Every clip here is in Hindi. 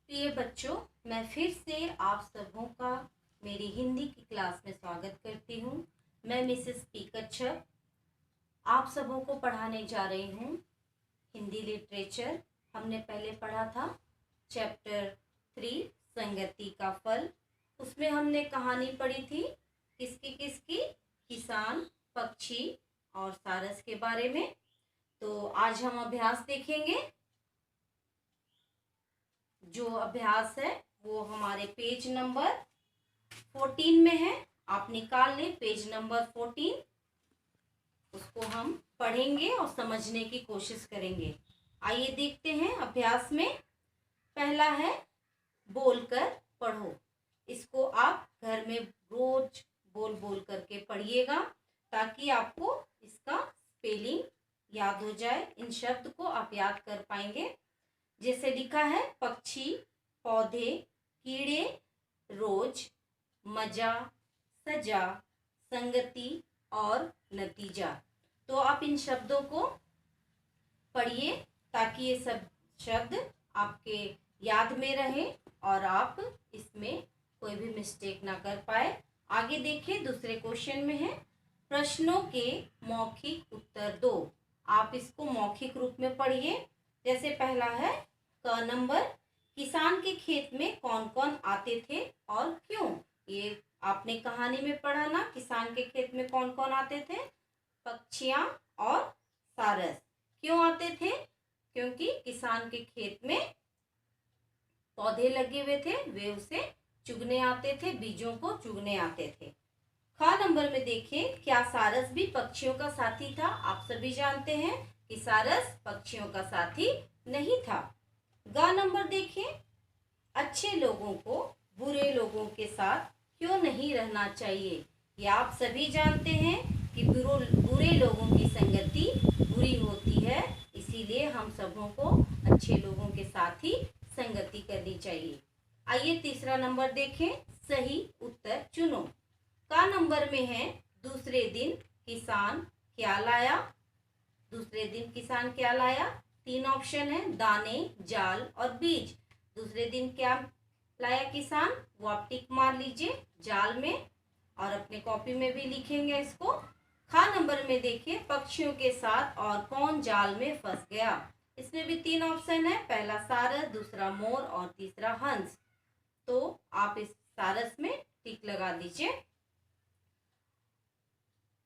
प्रिय बच्चों, मैं फिर से आप सबों का मेरी हिंदी की क्लास में स्वागत करती हूँ। मैं मिसेस पी कच्छप आप सबों को पढ़ाने जा रही हूँ हिंदी लिटरेचर। हमने पहले पढ़ा था चैप्टर 3 संगति का फल। उसमें हमने कहानी पढ़ी थी किसकी, किसान, पक्षी और सारस के बारे में। तो आज हम अभ्यास देखेंगे। जो अभ्यास है वो हमारे पेज नंबर 14 में है। आप निकाल लें पेज नंबर 14। उसको हम पढ़ेंगे और समझने की कोशिश करेंगे। आइए देखते हैं अभ्यास में। पहला है बोलकर पढ़ो। इसको आप घर में रोज बोल बोल करके पढ़िएगा ताकि आपको इसका स्पेलिंग याद हो जाए। इन शब्द को आप याद कर पाएंगे। जैसे लिखा है पक्षी, पौधे, कीड़े, रोज, मजा, सजा, संगति और नतीजा। तो आप इन शब्दों को पढ़िए ताकि ये सब शब्द आपके याद में रहे और आप इसमें कोई भी मिस्टेक ना कर पाए। आगे देखिए, दूसरे क्वेश्चन में है प्रश्नों के मौखिक उत्तर दो। आप इसको मौखिक रूप में पढ़िए। जैसे पहला है क नंबर, किसान के खेत में कौन कौन आते थे और क्यों। ये आपने कहानी में पढ़ा ना, किसान के खेत में कौन कौन आते थे, पक्षियां और सारस। क्यों आते थे? क्योंकि किसान के खेत में पौधे लगे हुए थे, वे उसे चुगने आते थे, बीजों को चुगने आते थे। ख नंबर में देखिए, क्या सारस भी पक्षियों का साथी था। आप सभी जानते हैं कि सारस पक्षियों का साथी नहीं था। ग नंबर देखिए, अच्छे लोगों को बुरे लोगों के साथ क्यों नहीं रहना चाहिए। ये आप सभी जानते हैं कि बुरे लोगों की संगति बुरी होती है, इसीलिए हम सबों को अच्छे लोगों के साथ ही संगति करनी चाहिए। आइए तीसरा नंबर देखें, सही उत्तर चुनो। का नंबर में है दूसरे दिन किसान क्या लाया। दूसरे दिन किसान क्या लाया? 3 ऑप्शन है, दाने, जाल और बीज। दूसरे दिन क्या लाया किसान, वो आप टिक मार लीजिए जाल में और अपने कॉपी में भी लिखेंगे इसको। खा नंबर में देखिए, पक्षियों के साथ और कौन जाल में फंस गया। इसमें भी 3 ऑप्शन है, पहला सारस, दूसरा मोर और तीसरा हंस। तो आप इस सारस में टिक लगा दीजिए।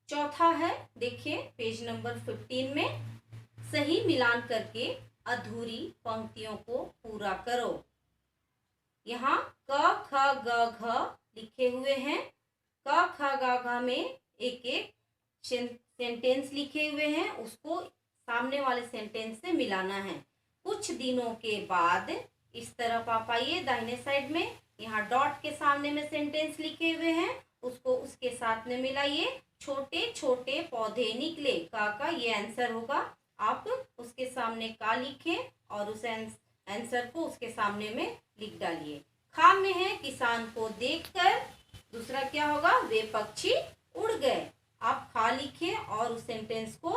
चौथा है, देखिए पेज नंबर 15 में, सही मिलान करके अधूरी पंक्तियों को पूरा करो। यहाँ क ख ग घ लिखे हुए हैं। क ख ग घ में एक एक सेंटेंस लिखे हुए हैं, उसको सामने वाले सेंटेंस से मिलाना है। कुछ दिनों के बाद इस तरफ आप आइए दाहिने साइड में, यहाँ डॉट के सामने में सेंटेंस लिखे हुए हैं, उसको उसके साथ में मिलाइए। छोटे छोटे पौधे निकले, का ये आंसर होगा। आप उसके सामने का लिखें और उस आंसर को उसके सामने में लिख डालिए। खा में है किसान को देखकर, दूसरा क्या होगा, वे पक्षी उड़ गए। आप खा लिखिए और उस सेंटेंस को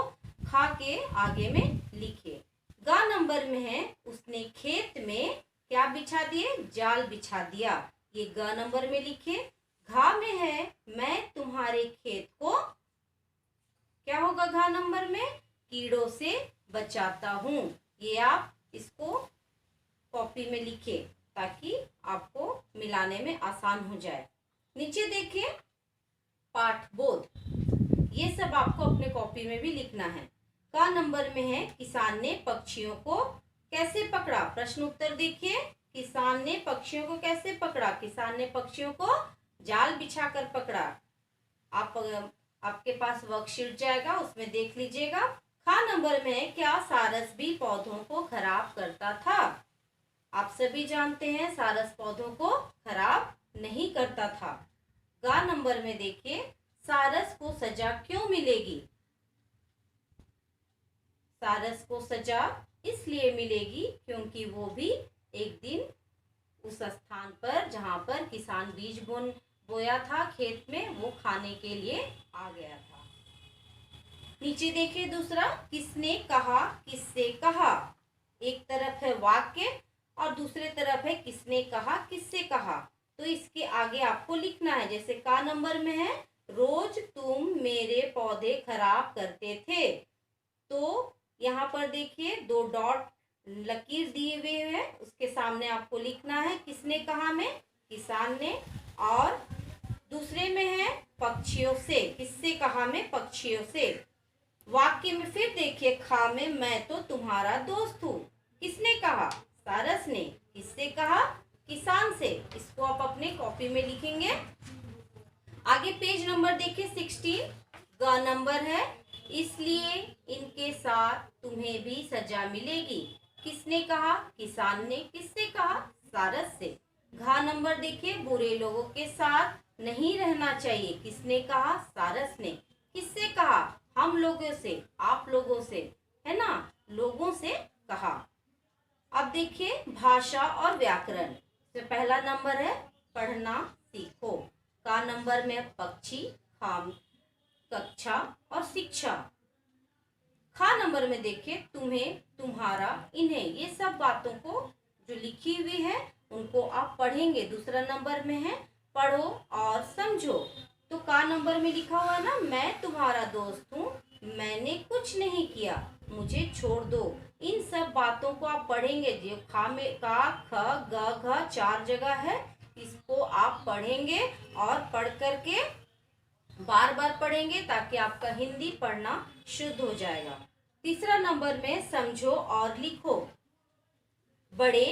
खा के आगे में लिखिए। गा नंबर में है उसने खेत में क्या बिछा दिए, जाल बिछा दिया। ये ग नंबर में लिखिए। घा में है मैं तुम्हारे खेत को, क्या होगा घा नंबर में, कीड़ों से बचाता हूं। ये आप इसको कॉपी में लिखिए ताकि आपको मिलाने में आसान हो जाए। नीचे देखिए पाठ बोध, ये सब आपको अपने कॉपी में भी लिखना है। का नंबर में है किसान ने पक्षियों को कैसे पकड़ा। प्रश्न उत्तर देखिए, किसान ने पक्षियों को कैसे पकड़ा। किसान ने पक्षियों को जाल बिछाकर पकड़ा। आपके पास वर्कशीट जाएगा, उसमें देख लीजिएगा। खा नंबर में, क्या सारस भी पौधों को खराब करता था। आप सभी जानते हैं सारस पौधों को खराब नहीं करता था। गा नंबर में देखिए, सारस को सजा क्यों मिलेगी। सारस को सजा इसलिए मिलेगी क्योंकि वो भी एक दिन उस स्थान पर जहां पर किसान बीज बोया था खेत में, वो खाने के लिए आ गया था। नीचे देखिए दूसरा, किसने कहा, किससे कहा। एक तरफ है वाक्य और दूसरे तरफ है किसने कहा, किससे कहा। तो इसके आगे आपको लिखना है, जैसे का नंबर में है रोज तुम मेरे पौधे खराब करते थे। तो यहाँ पर देखिए 2 डॉट लकीर दिए हुए हैं, उसके सामने आपको लिखना है किसने कहा में, किसान ने। और दूसरे में है पक्षियों से, किससे कहा में, पक्षियों से। वाक्य में फिर देखिए खा में मैं तो तुम्हारा दोस्त हूँ, किसने कहा, सारस ने। किससे कहा, किसान से। इसको आप अपने कॉपी में लिखेंगे। आगे पेज नंबर देखिए 16 ग नंबर है, इसलिए इनके साथ तुम्हें भी सजा मिलेगी। किसने कहा, किसान ने। किससे कहा, सारस से। घा नंबर देखिए बुरे लोगों के साथ नहीं रहना चाहिए। किसने कहा, सारस ने। किससे कहा, हम लोगों से, आप लोगों से, है ना, लोगों से कहा। अब देखिए भाषा और व्याकरण। तो पहला नंबर है पढ़ना सीखो। का नंबर में पक्षी, खाम, कक्षा और शिक्षा। खा नंबर में देखिए तुम्हें, तुम्हारा, इन्हें, ये सब बातों को जो लिखी हुई है उनको आप पढ़ेंगे। दूसरा नंबर में है पढ़ो और समझो। तो का नंबर में लिखा हुआ ना, मैं तुम्हारा दोस्त हूँ, मैंने कुछ नहीं किया, मुझे छोड़ दो। इन सब बातों को आप पढ़ेंगे। जो खा में का, ख, ग, घ 4 जगह है, इसको आप पढ़ेंगे और पढ़ करके बार बार पढ़ेंगे ताकि आपका हिंदी पढ़ना शुद्ध हो जाएगा। तीसरा नंबर में समझो और लिखो। बड़े,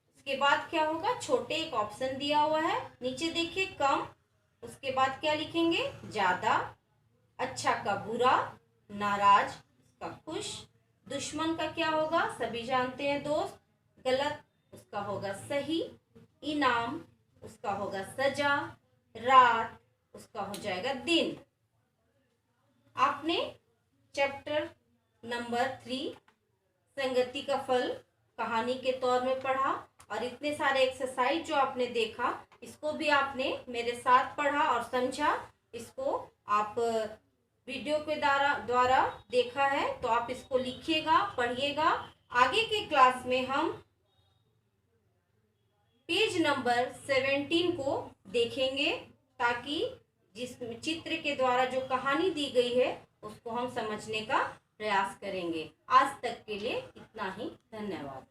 उसके बाद क्या होगा, छोटे, एक ऑप्शन दिया हुआ है। नीचे देखिए कम, उसके बाद क्या लिखेंगे, ज्यादा। अच्छा का बुरा, नाराज का खुश, दुश्मन का क्या होगा, सभी जानते हैं दोस्त, गलत उसका होगा सही, इनाम उसका होगा सजा, रात उसका हो जाएगा दिन। आपने चैप्टर नंबर 3 संगति का फल कहानी के तौर में पढ़ा, और इतने सारे एक्सरसाइज जो आपने देखा इसको भी आपने मेरे साथ पढ़ा और समझा। इसको आप वीडियो के द्वारा देखा है, तो आप इसको लिखिएगा, पढ़िएगा। आगे के क्लास में हम पेज नंबर 17 को देखेंगे, ताकि जिस चित्र के द्वारा जो कहानी दी गई है उसको हम समझने का प्रयास करेंगे। आज तक के लिए इतना ही, धन्यवाद।